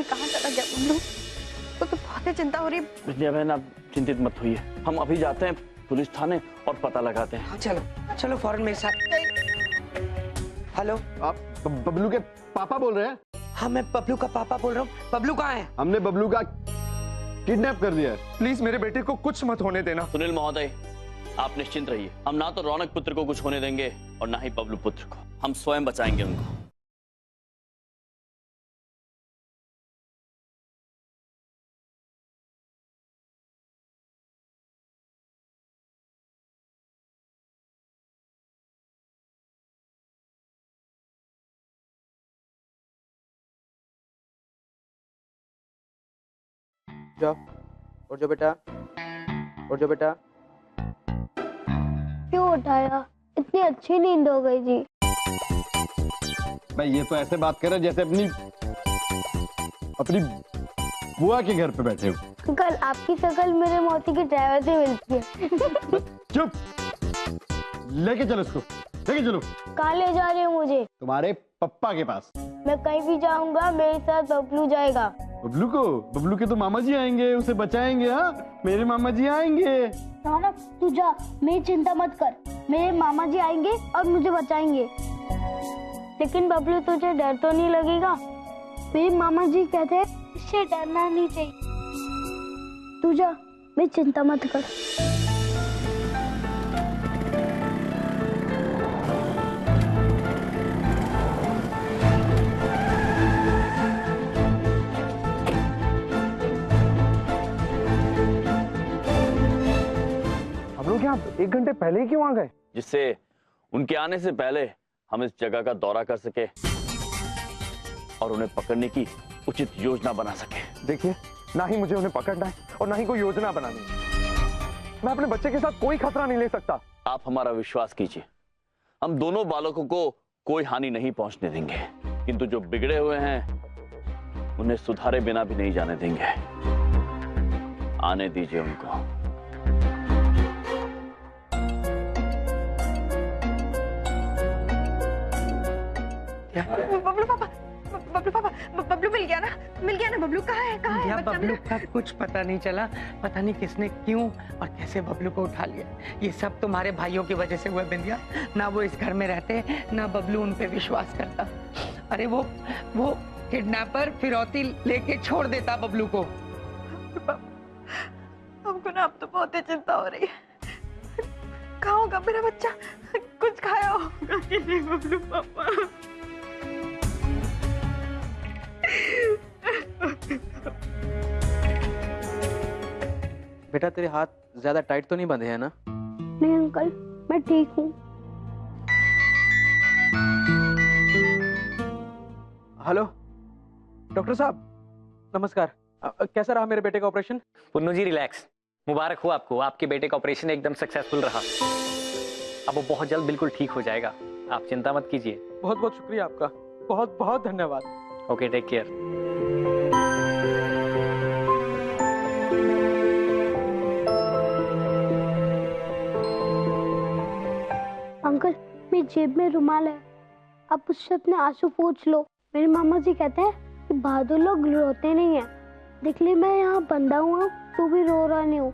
ये कहाँ चला गया बबलू? तो बहुत ही चिंता हो रही है। बिजलिया बहन आप चिंतित मत होइए, हम अभी जाते हैं पुलिस थाने और पता लगाते हैं। हाँ, चलो चलो फौरन मेरे साथ। हेलो, आप बबलू के पापा बोल रहे हैं? हाँ मैं बबलू का पापा बोल रहा हूँ। बबलू कहाँ है? हमने बबलू का किडनैप कर दिया है। प्लीज मेरे बेटे को कुछ मत होने देना। सुनील महोदय, आप निश्चिंत रहिए, हम ना तो रौनक पुत्र को कुछ होने देंगे और ना ही बबलू पुत्र को। हम स्वयं बचाएंगे उनको। जाओ, उठ जाओ बेटा, उठ जाओ बेटा। क्यों उठाया? इतनी अच्छी नींद हो गई थी। भाई ये तो ऐसे बात कर रहे जैसे अपनी बुआ के घर पे बैठे हो। कल आपकी शक्ल मेरे मौसी के ड्राइवर से मिलती है। चुप, लेके चलो इसको, लेके चलो। कहाँ ले जा रहे हो मुझे? तुम्हारे पप्पा के पास। मैं कहीं भी जाऊंगा मेरे साथ बबलू जाएगा। बबलू को? बबलू के तो मामा जी आएंगे, उसे बचाएंगे। हाँ, मेरे मामा जी आएंगे। रौनक तू जा, मेरी चिंता मत कर, मेरे मामा जी आएंगे और मुझे बचाएंगे। लेकिन बबलू तुझे डर तो नहीं लगेगा? मेरे मामा जी कहते हैं इससे डरना नहीं चाहिए। तू जा, मेरी चिंता मत कर। आप 1 घंटे पहले ही क्यों आ गए? जिससे उनके आने से पहले हम इस जगह का दौरा कर सके और उन्हें पकड़ने की उचित योजना बना सके। देखिए, ना ही मुझे उन्हें पकड़ना है और ना ही कोई योजना बनानी है। मैं अपने बच्चे के साथ कोई खतरा नहीं ले सकता। आप हमारा विश्वास कीजिए, हम दोनों बालकों को कोई हानि नहीं पहुंचने देंगे, किंतु जो बिगड़े हुए हैं उन्हें सुधारे बिना भी नहीं जाने देंगे। आने दीजिए उनको। बबलू पापा, बबलू पापा, बबलू मिल गया ना? मिल गया ना? बबलू कहाँ है? कहाँ है? बबलू का कुछ पता नहीं चला। पता नहीं किसने क्यों और कैसे बबलू को उठा लिया। ये सब तुम्हारे भाइयों की वजह से हुआ बिंदिया। ना वो इस घर में रहते, ना बबलू उन पे विश्वास करता। अरे वो किडनैपर फिरौती लेके छोड़ देता बबलू को। हमको ना अब तो बहुत ही चिंता हो रही है। कहाँ होगा मेरा बच्चा? कुछ खाया होगा कि नहीं बबलू पापा? बेटा तेरे हाथ ज्यादा टाइट तो नहीं बंधे हैं ना? नहीं अंकल, मैं ठीक हूँ। हेलो डॉक्टर साहब, नमस्कार। कैसा रहा मेरे बेटे का ऑपरेशन? पुन्नू जी रिलैक्स, मुबारक हो आपको। आपके बेटे का ऑपरेशन एकदम सक्सेसफुल रहा। अब वो बहुत जल्द बिल्कुल ठीक हो जाएगा, आप चिंता मत कीजिए। बहुत बहुत शुक्रिया आपका, बहुत बहुत धन्यवाद। Okay, take care. अंकल, मेरी जेब में रुमाल है, आप उससे अपने आंसू पोंछ लो। मेरे मामा जी कहते हैं कि बहादुर लोग रोते नहीं हैं। देख ली मैं यहाँ बंधा हुआ तो भी रो रहा नहीं हूँ।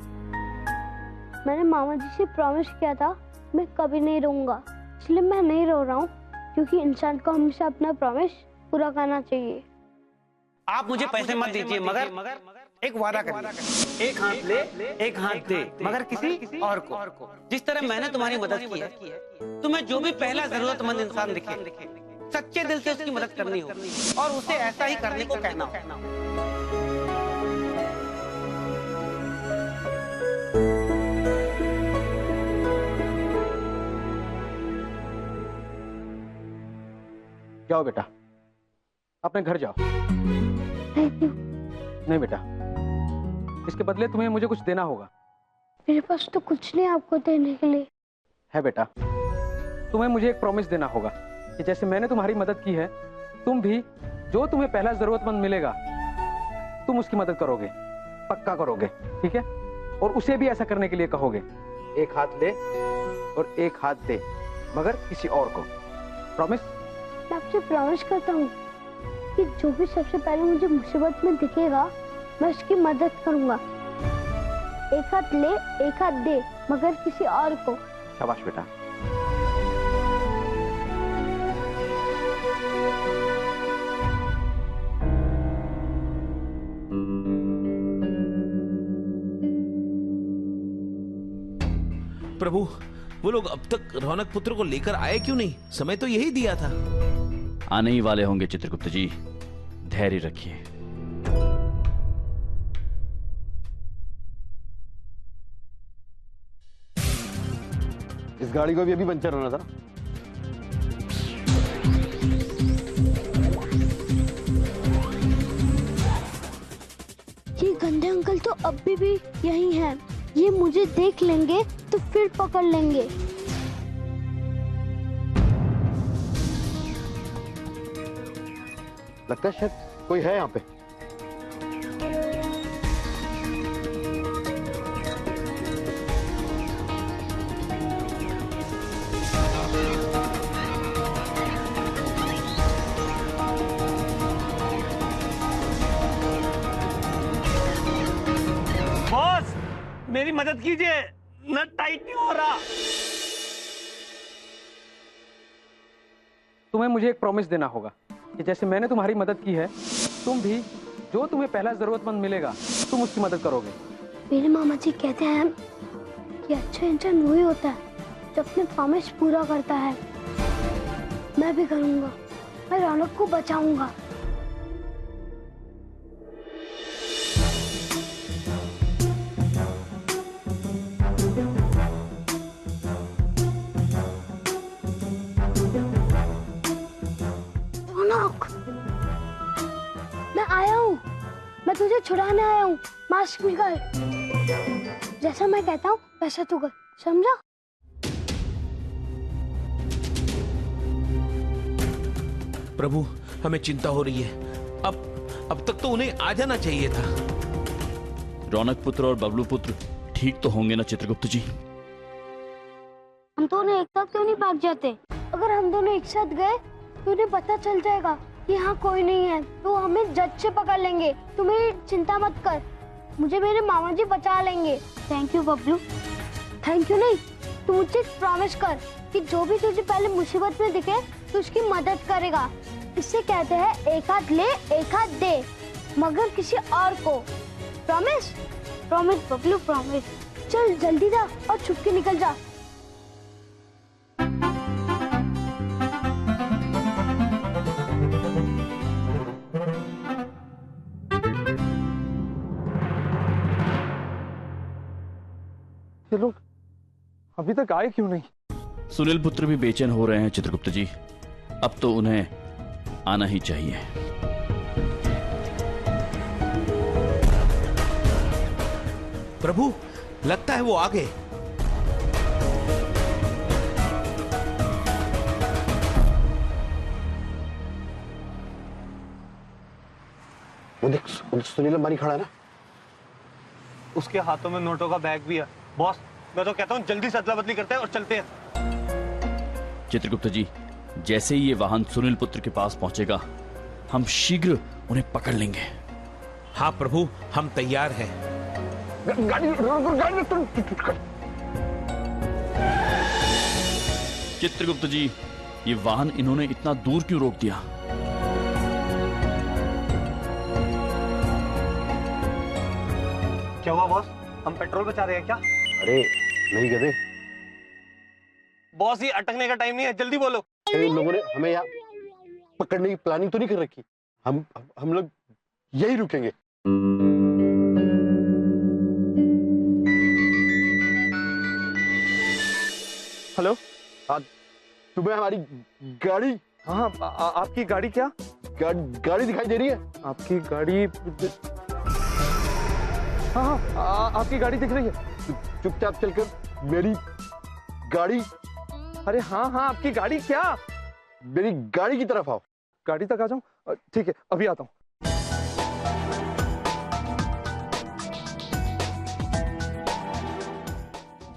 मैंने मामा जी से प्रॉमिस किया था मैं कभी नहीं रोऊंगा, इसलिए मैं नहीं रो रहा हूँ, क्योंकि इंसान को हमेशा अपना प्रॉमिस पूरा करना चाहिए। आप मुझे पैसे मत दीजिए, मगर एक वादा करिए। एक हाथ ले, एक हाथ दे, मगर किसी और को। जिस तरह मैंने तुम्हारी मदद की है, तुम्हें जो भी पहला जरूरतमंद इंसान दिखे, सच्चे दिल से उसकी मदद करनी हो और उसे ऐसा ही करने को कहना हो। जाओ बेटा, अपने घर जाओ। Thank you. नहीं बेटा, इसके बदले तुम्हें मुझे कुछ देना होगा। मेरे पास तो कुछ नहीं आपको देने के लिए। है बेटा, तुम्हें मुझे एक प्रॉमिस देना होगा कि जैसे मैंने तुम्हारी मदद की है, तुम भी जो तुम्हें पहला जरूरतमंद मिलेगा तुम उसकी मदद करोगे, पक्का करोगे, ठीक है? और उसे भी ऐसा करने के लिए कहोगे। एक हाथ ले और एक हाथ दे, मगर किसी और को। प्रॉमिस? मैं आपसे प्रॉमिस करता हूँ। कि जो भी सबसे पहले मुझे मुसीबत में दिखेगा मैं उसकी मदद करूंगा। एक हाथ ले एक हाथ दे मगर किसी और को। शाबाश बेटा। प्रभु, वो लोग अब तक रौनक पुत्र को लेकर आए क्यों नहीं? समय तो यही दिया था। आने ही वाले होंगे चित्रगुप्त जी, धैर्य रखिए। इस गाड़ी को भी अभी पंचर होना था। ये गंदे अंकल तो अभी भी यही हैं। ये मुझे देख लेंगे तो फिर पकड़ लेंगे। लगता है शायद कोई है यहाँ पे। बॉस, मेरी मदद कीजिए, नट टाइट नहीं हो रहा। तुम्हें मुझे एक प्रॉमिस देना होगा कि जैसे मैंने तुम्हारी मदद की है, तुम भी जो तुम्हें पहला जरूरतमंद मिलेगा तुम उसकी मदद करोगे। मेरे मामा जी कहते हैं कि अच्छा इंसान वही होता है जो अपने प्रॉमिस पूरा करता है। मैं भी करूंगा, मैं रौनक को बचाऊंगा। रौनक, मैं आया हूँ, मैं तुझे छुड़ाने आया हूँ। मास्क निकाल। जैसा मैं कहता हूँ वैसा तू कर, समझा? प्रभु, हमें चिंता हो रही है। अब तक तो उन्हें आ जाना चाहिए था। रौनक पुत्र और बबलू पुत्र ठीक तो होंगे ना चित्रगुप्त जी? हम दोनों एक साथ क्यों नहीं भाग जाते? अगर हम दोनों एक साथ गए तो उन्हें पता चल जाएगा कि यहाँ कोई नहीं है, तो हमें जज से पकड़ लेंगे। तुम्हें चिंता मत कर, मुझे मेरे मामा जी बचा लेंगे। Thank you Bablu. Thank you नहीं, तू मुझे प्रॉमिस कर कि जो भी तुझे पहले मुसीबत में दिखे तो उसकी मदद करेगा। इससे कहते हैं एक हाथ ले एक हाथ दे मगर किसी और को। प्रॉमिस? Promise Bablu, promise. चल जल्दी जा और छुप के निकल जा। ये लोग अभी तक आए क्यों नहीं? सुनील पुत्र भी बेचैन हो रहे हैं चित्रगुप्त जी। अब तो उन्हें आना ही चाहिए। प्रभु, लगता है वो आ गए। वो देख, सुनील अंबानी खड़ा है ना। उसके हाथों में नोटों का बैग भी है। बॉस, मैं तो कहता हूँ जल्दी से अदला बदली करते हैं और चलते हैं। चित्रगुप्त जी, जैसे ही ये वाहन सुनील पुत्र के पास पहुंचेगा हम शीघ्र उन्हें पकड़ लेंगे। हाँ प्रभु, हम तैयार हैं। चित्रगुप्त जी, ये वाहन इन्होंने इतना दूर क्यों रोक दिया? क्या हुआ बॉस, हम पेट्रोल बचा रहे हैं क्या? अरे नहीं गधे, बॉस ये अटकने का टाइम नहीं है, जल्दी बोलो। इन लोगों ने हमें यहाँ पकड़ने की प्लानिंग तो नहीं कर रखी। हम लोग यही रुकेंगे। हेलो, तुम्हें हमारी गाड़ी? हाँ, आपकी गाड़ी क्या? गाड़ी दिखाई दे रही है? आपकी गाड़ी? हाँ, आपकी गाड़ी दिख रही है। चुपचाप चलकर मेरी गाड़ी। अरे हाँ, आपकी गाड़ी क्या? मेरी गाड़ी की तरफ आओ। गाड़ी तक आ जाऊं? ठीक है, अभी आता हूँ।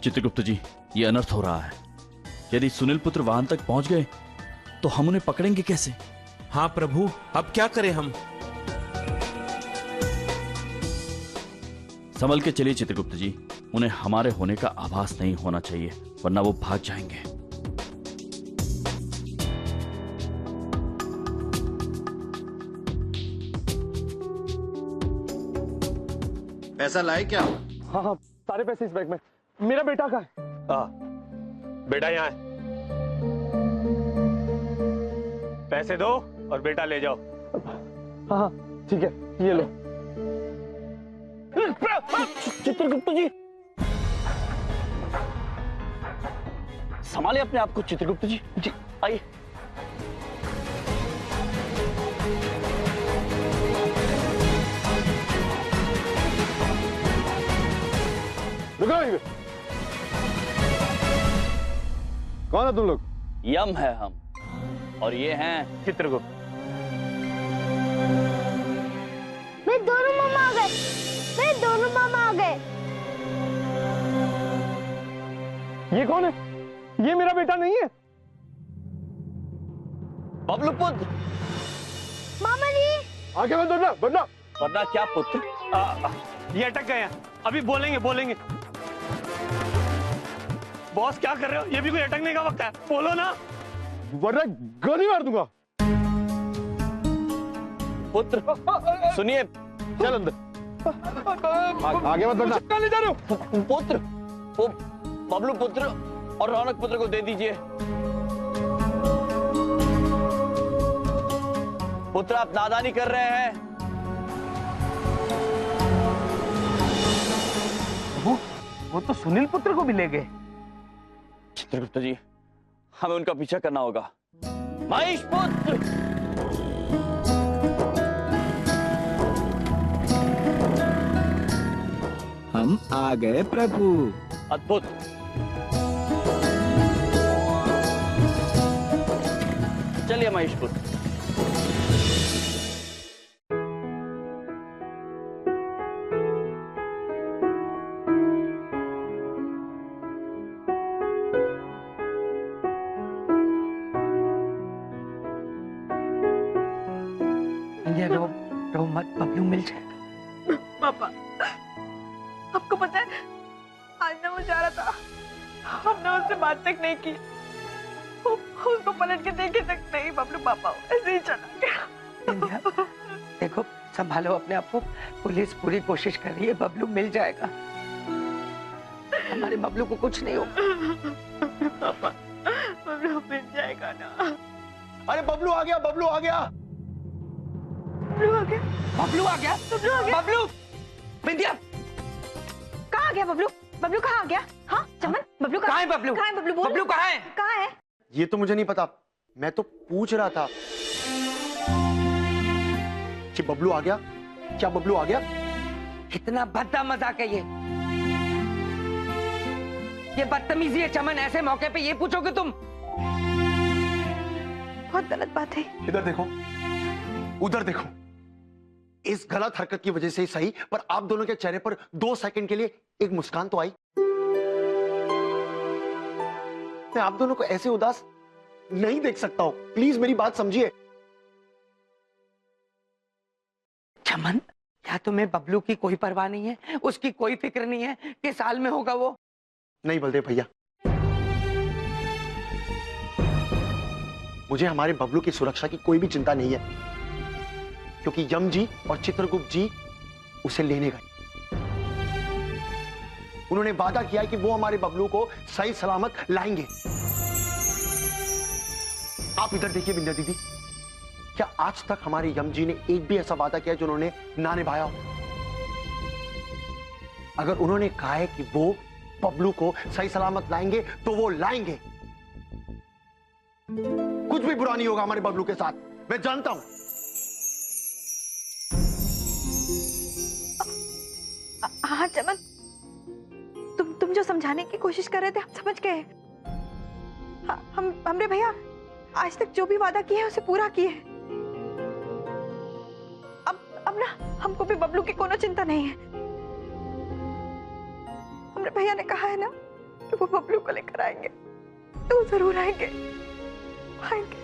चित्रगुप्त जी, ये अनर्थ हो रहा है। यदि सुनील पुत्र वाहन तक पहुंच गए तो हम उन्हें पकड़ेंगे कैसे? हाँ प्रभु, अब क्या करें हम? संभल के चलिए चित्रगुप्त जी, उन्हें हमारे होने का आभास नहीं होना चाहिए, वरना वो भाग जाएंगे। पैसा लाए क्या? हाँ हाँ, सारे पैसे इस बैग में। मेरा बेटा कहाँ है? हाँ, बेटा यहाँ है। पैसे दो और बेटा ले जाओ। हाँ हाँ ठीक है, ये लो। चित्रगुप्त जी, संभालिए अपने आप को चित्रगुप्त जी। जी आइए। कौन है तुम लोग? यम है हम, और ये हैं चित्रगुप्त। मेरे दोनों मामा आ गए, मेरे दोनों मामा आ गए। ये कौन है? ये मेरा बेटा नहीं है। बबलू पुत्र। मामा जी आगे मत बढ़ना, बढ़ना। वरना क्या पुत्र? ये अटक गए हैं, अभी बोलेंगे बोलेंगे। बॉस क्या कर रहे हो? ये भी कोई अटकने का वक्त है, बोलो ना। वरना गोली मार दूंगा। पुत्र सुनिए, चल अंदर। आगे मत बढ़ना। कहाँ ले जा रहे हो? पुत्र, वो बबलू पुत्र और रौनक पुत्र को दे दीजिए। पुत्र आप नादानी कर रहे हैं। वो तो सुनील पुत्र को भी ले गए। चित्रगुप्त जी, हमें उनका पीछा करना होगा। महेश पुत्र, हम आ गए प्रभु। अद्भुत। चलिए महेश पुत्र। रो मत, बबलू मिल जाएगा। पापा, आपको पता है आज ना वो जा रहा था, हमने उससे बात तक नहीं की, उसको पलट के देखे तक नहीं। बबलू पापा ऐसे ही चला गया। देखो, संभालो अपने आप को। पुलिस पूरी कोशिश कर रही है, बबलू मिल जाएगा। हमारे बबलू को कुछ नहीं होगा। पापा, बबलू मिल जाएगा ना। अरे बबलू आ गया, बबलू आ गया। बबलू आ गया, बबलू आ गया, बबलू आ गया। बबलू, बिंदिया, कहाँ आ गया बबलू? बबलू कहाँ आ गया? हाँ चमन, बबलू कहाँ है बबलू? कहाँ है बबलू? बोल। बबलू कहाँ है? कहाँ है? ये तो मुझे नहीं पता, मैं तो पूछ रहा था कि बबलू आ गया। क्या बबलू आ गया? कितना भद्दा मजाक है ये बदतमीजी है चमन। ऐसे मौके पे ये पूछोगे तुम? बहुत गलत बात है। इधर देखो, उधर देखो। इस गलत हरकत की वजह से ही सही, पर आप दोनों के चेहरे पर 2 सेकंड के लिए एक मुस्कान तो आई। मैं आप दोनों को ऐसे उदास नहीं देख सकता हूं। प्लीज मेरी बात समझिए। चमन, क्या तुम्हें बबलू की कोई परवाह नहीं है? उसकी कोई फिक्र नहीं है कि साल में होगा वो? नहीं बलदेव भैया, मुझे हमारे बबलू की सुरक्षा की कोई भी चिंता नहीं है, क्योंकि यम जी और चित्रगुप्त जी उसे लेने गए। उन्होंने वादा किया कि वो हमारे बबलू को सही सलामत लाएंगे। आप इधर देखिए बिंदिया दीदी, क्या आज तक हमारे यम जी ने एक भी ऐसा वादा किया जो उन्होंने ना निभाया हो? अगर उन्होंने कहा है कि वो बबलू को सही सलामत लाएंगे तो वो लाएंगे। कुछ भी बुरा नहीं होगा हमारे बबलू के साथ, मैं जानता हूं। हाँ चमन, तुम जो समझाने की कोशिश कर रहे थे हम समझ गए। हमने भैया आज तक जो भी वादा किया है उसे पूरा किए। अब ना हमको भी बबलू की कोनो चिंता नहीं है। हमने भैया ने कहा है ना कि वो बबलू को लेकर आएंगे, तो जरूर आएंगे, आएंगे।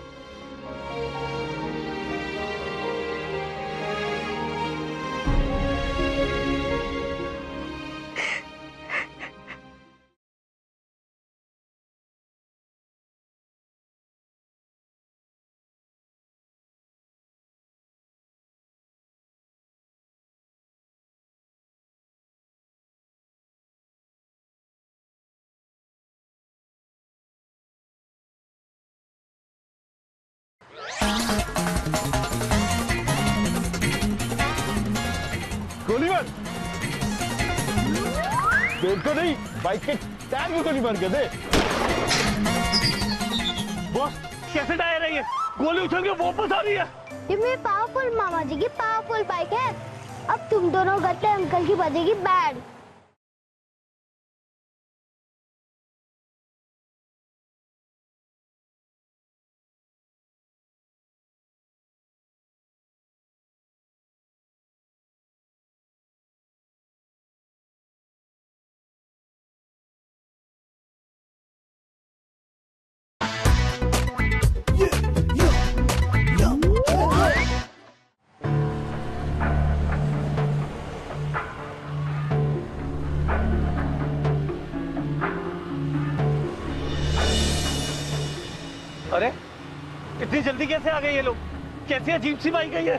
देखो नहीं, बाइक के टायर को गोली मार के दे। बॉस, कैसे टायर है ये? गोली उछल के वापस आ रही है। ये मेरे पावरफुल मामा जी की पावरफुल बाइक है। अब तुम दोनों गट्टे अंकल की बजेगी बैंड। अरे इतनी जल्दी कैसे आ गए ये लोग? कैसी अजीब सी बाइक है ये?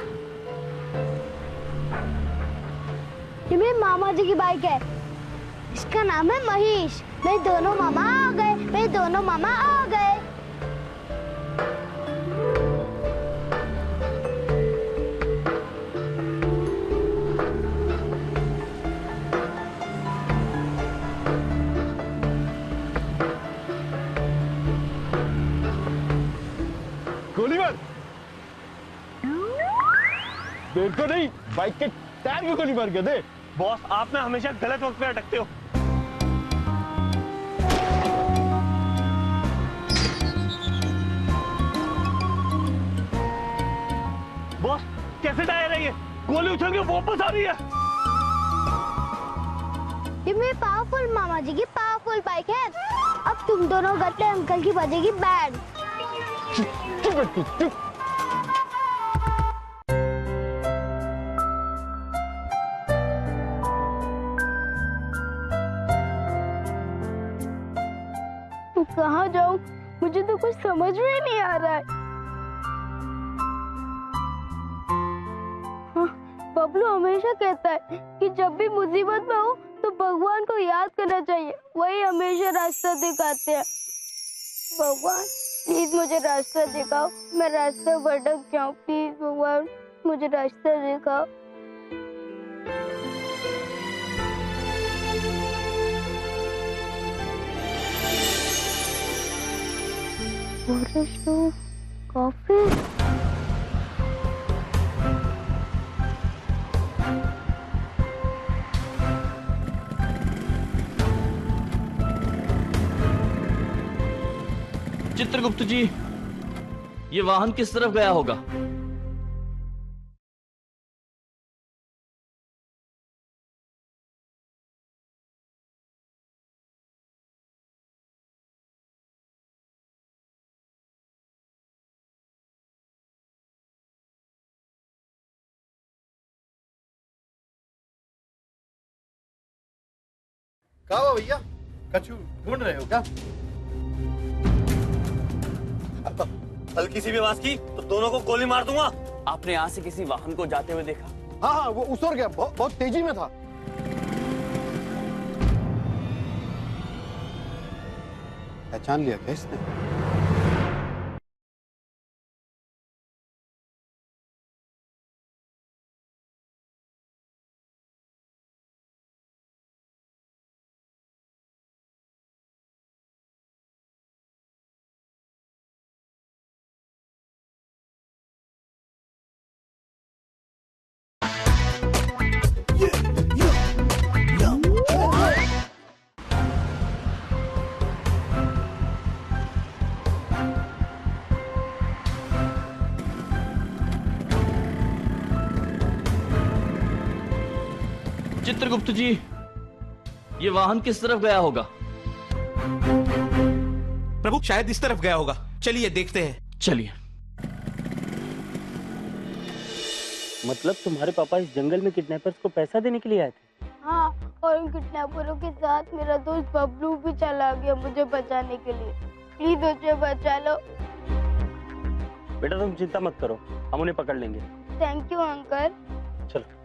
ये मेरे मामा जी की बाइक है। इसका नाम है महेश। मेरे दोनों मामा आ गए। मेरे दोनों मामा आ गए। गोली मार। देखो नहीं, बाइक के टायर को गोली मार के दे। बॉस, आप ना हमेशा गलत वक्त पे अटकते हो। बॉस, कैसे टायर है ये? गोली उछल के वापस आ रही है। ये मेरे पावरफुल मामा जी की पावरफुल बाइक है। अब तुम दोनों गट्टे अंकल की बजेगी बैंड। चुप। कहाँ जाऊँ? मुझे तो कुछ समझ में ही नहीं आ रहा है। हाँ, बबलू हमेशा कहता है कि जब भी मुसीबत में हो तो भगवान को याद करना चाहिए। वही हमेशा रास्ता दिखाते हैं। भगवान प्लीज मुझे रास्ता दिखाओ। मैं रास्ता भटक जाऊँ। प्लीज भगवान मुझे रास्ता दिखाओ। कॉफी। चित्रगुप्त जी, ये वाहन किस तरफ गया होगा? क्या हुआ भैया? कछु ढूंढ रहे हो क्या? हल्की सी भी आवाज की तो दोनों को गोली मार दूंगा। आपने यहाँ से किसी वाहन को जाते हुए देखा? हाँ, वो उसर गया। बहुत तेजी में था। पहचान लिया क्या इसने? चित्रगुप्त जी, ये वाहन किस तरफ गया होगा? प्रभु, शायद इस तरफ गया होगा। चलिए देखते हैं। चलिए। मतलब तुम्हारे पापा इस जंगल में किडनैपर्स को पैसा देने के लिए आए थे? हाँ, और उन किडनैपरों के साथ मेरा दोस्त बबलू भी चला गया मुझे बचाने के लिए। प्लीज मुझे बचा लो। बेटा तुम चिंता मत करो, हम उन्हें पकड़ लेंगे। Thank you uncle. चलो।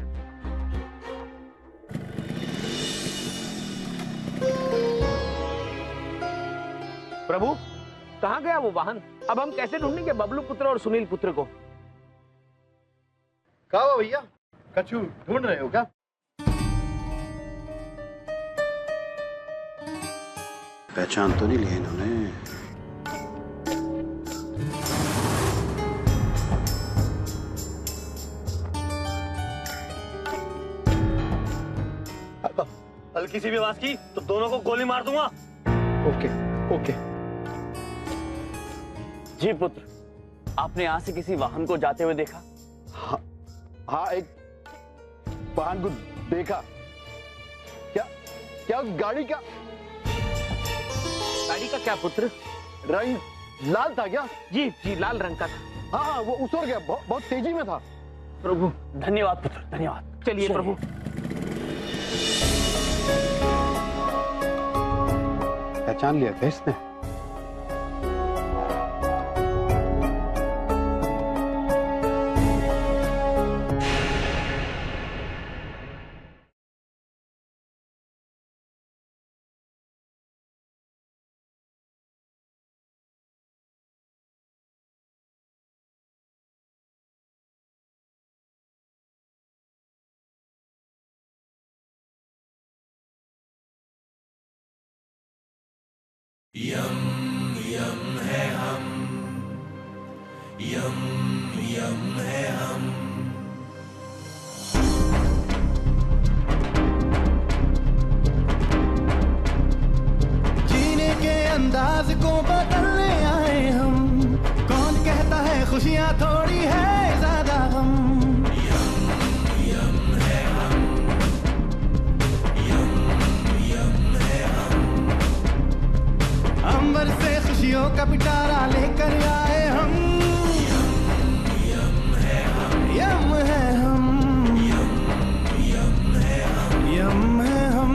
प्रभु, कहाँ गया वो वाहन? अब हम कैसे ढूंढेंगे बबलू पुत्र और सुनील पुत्र को? क्या हुआ भैया? कछु ढूंढ रहे हो क्या? पहचान तो नहीं लिया इन्होंने। हल्की सी भी आवाज की तो दोनों को गोली मार दूंगा। Okay okay. जी पुत्र, आपने यहां से किसी वाहन को जाते हुए देखा? हाँ, एक वाहन को देखा। क्या उस गाड़ी का क्या पुत्र? रंग लाल था क्या? जी जी, लाल रंग का था। हाँ, वो उतर गया, बहुत तेजी में था। प्रभु धन्यवाद पुत्र, धन्यवाद। चलिए प्रभु। पहचान लिया था इसने। यम यम है हम, यम यम है हम। जीने के अंदाज को बदलने आए हम। कौन कहता है खुशियां थोड़ी है ज्यादा हम। अंबर से खुशियों का पिटारा लेकर आए हम। यम है हम, यम है हम, यम है हम, यम है हम,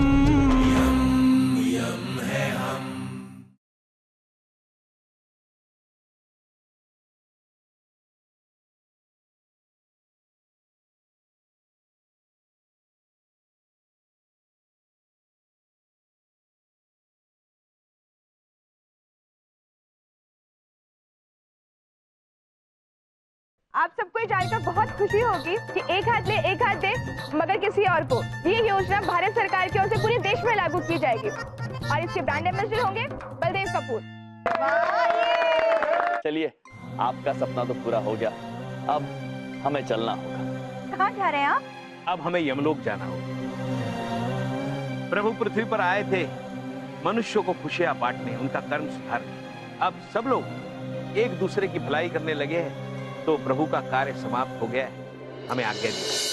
यम है हम। आप सबको ये जानकर बहुत खुशी होगी कि एक हाथ ले एक हाथ दे मगर किसी और को, ये योजना भारत सरकार की ओर से पूरे देश में लागू की जाएगी और इसके ब्रांड एम्बेसडर होंगे बलदेव कपूर। चलिए, आपका सपना तो पूरा हो गया, अब हमें चलना होगा। कहाँ जा रहे हैं आप? अब हमें यमलोक जाना होगा। प्रभु पृथ्वी पर आए थे मनुष्यों को खुशियां बांटने, उनका कर्म सुधारने। अब सब लोग एक दूसरे की भलाई करने लगे हैं, तो प्रभु का कार्य समाप्त हो गया है। हमें आज्ञा दीजिए।